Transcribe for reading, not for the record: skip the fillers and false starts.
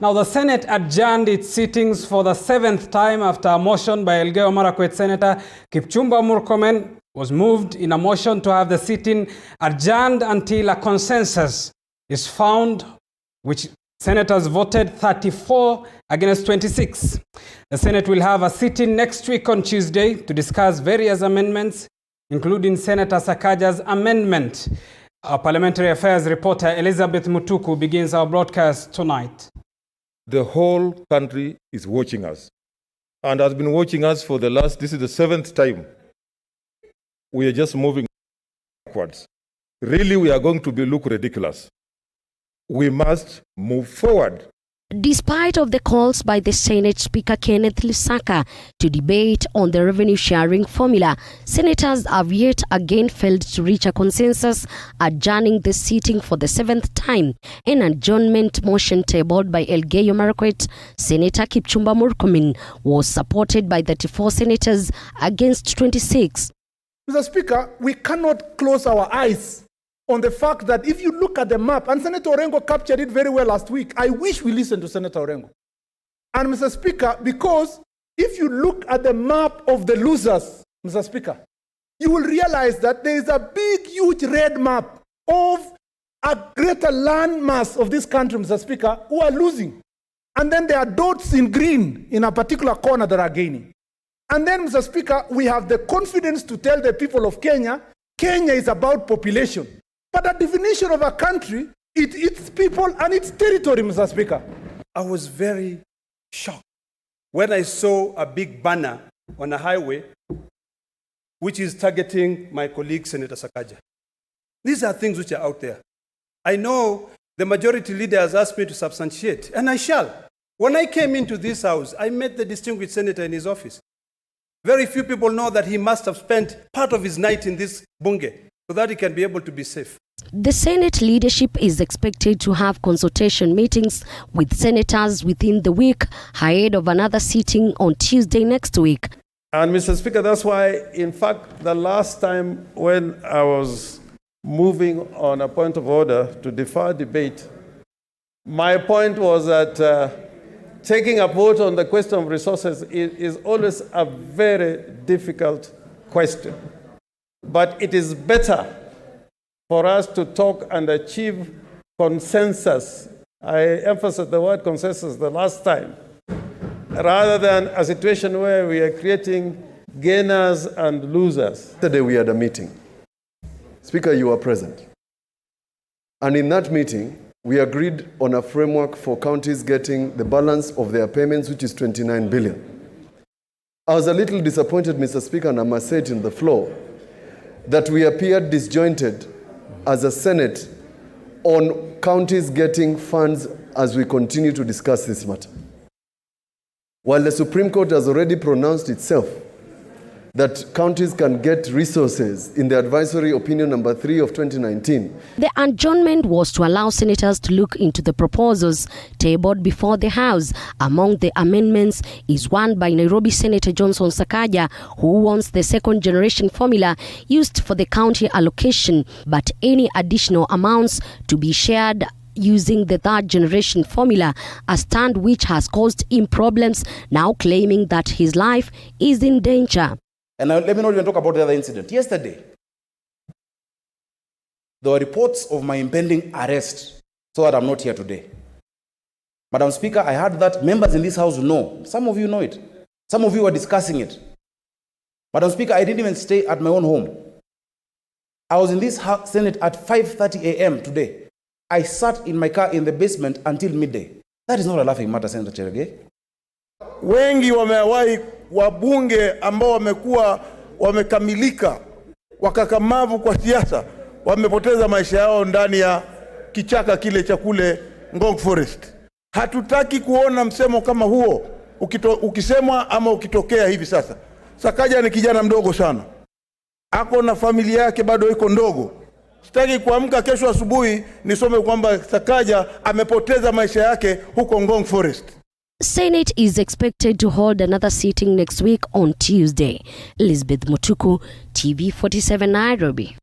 Now, the Senate adjourned its sittings for the 7th time after a motion by Elgeyo Marakwet Senator Kipchumba Murkomen was moved in a motion to have the sitting adjourned until a consensus is found, which senators voted 34 against 26. The Senate will have a sitting next week on Tuesday to discuss various amendments, including Senator Sakaja's amendment. Our parliamentary affairs reporter Elizabeth Mutuku begins our broadcast tonight. The whole country is watching us and has been watching us for this is the 7th time. We are just moving backwards. Really, we are going to look ridiculous. We must move forward. Despite of the calls by the Senate Speaker Kenneth Lusaka to debate on the revenue sharing formula, senators have yet again failed to reach a consensus, adjourning the sitting for the 7th time. An adjournment motion tabled by Elgeyo Marakwet Senator Kipchumba Murkomen was supported by 34 senators against 26. Mr. Speaker, we cannot close our eyes on the fact that if you look at the map, and Senator Orengo captured it very well last week, I wish we listened to Senator Orengo. And Mr. Speaker, because if you look at the map of the losers, Mr. Speaker, you will realize that there is a big, huge red map of a greater landmass of this country, Mr. Speaker, who are losing. And then there are dots in green in a particular corner that are gaining. And then, Mr. Speaker, we have the confidence to tell the people of Kenya, Kenya is about population. But the definition of a country, its people and its territory, Mr. Speaker. I was very shocked when I saw a big banner on a highway which is targeting my colleague, Senator Sakaja. These are things which are out there. I know the majority leader has asked me to substantiate, and I shall. When I came into this house, I met the distinguished senator in his office. Very few people know that he must have spent part of his night in this bunge so that he can be able to be safe. The Senate leadership is expected to have consultation meetings with senators within the week ahead of another sitting on Tuesday next week. And Mr. Speaker, that's why, in fact, the last time when I was moving on a point of order to defer debate, my point was that taking a vote on the question of resources is always a very difficult question. But it is better for us to talk and achieve consensus. I emphasized the word consensus the last time, rather than a situation where we are creating gainers and losers. Yesterday we had a meeting. Speaker, you were present. And in that meeting, we agreed on a framework for counties getting the balance of their payments, which is 29 billion. I was a little disappointed, Mr. Speaker, and I must say it in the floor, that we appeared disjointed as a Senate on counties getting funds as we continue to discuss this matter. While the Supreme Court has already pronounced itself that counties can get resources in the advisory opinion number 3 of 2019. The adjournment was to allow senators to look into the proposals tabled before the House. Among the amendments is one by Nairobi Senator Johnson Sakaja, who wants the second generation formula used for the county allocation, but any additional amounts to be shared using the third generation formula, a stand which has caused him problems, now claiming that his life is in danger. And now, let me not even talk about the other incident. Yesterday, there were reports of my impending arrest, so that I'm not here today. Madam Speaker, I heard that members in this House know. Some of you know it. Some of you are discussing it. Madam Speaker, I didn't even stay at my own home. I was in this Senate at 5:30 a.m. today. I sat in my car in the basement until midday. That is not a laughing matter, Senator Cherogei. Wengi wamewahi wabunge ambao wamekuwa wamekamilika wakakamavu kwa siasa wamepoteza maisha yao ndani ya kichaka kile cha kule Ngong Forest. Hatutaki kuona msemo kama huo ukisemwa ama ukitokea hivi sasa. Sakaja ni kijana mdogo sana. Ako na familia yake bado iko ndogo. Sitaki kuamka kesho asubuhi nisome kwamba Sakaja amepoteza maisha yake huko Ngong Forest. Senate is expected to hold another sitting next week on Tuesday. Elizabeth Mutuku, TV47 Nairobi.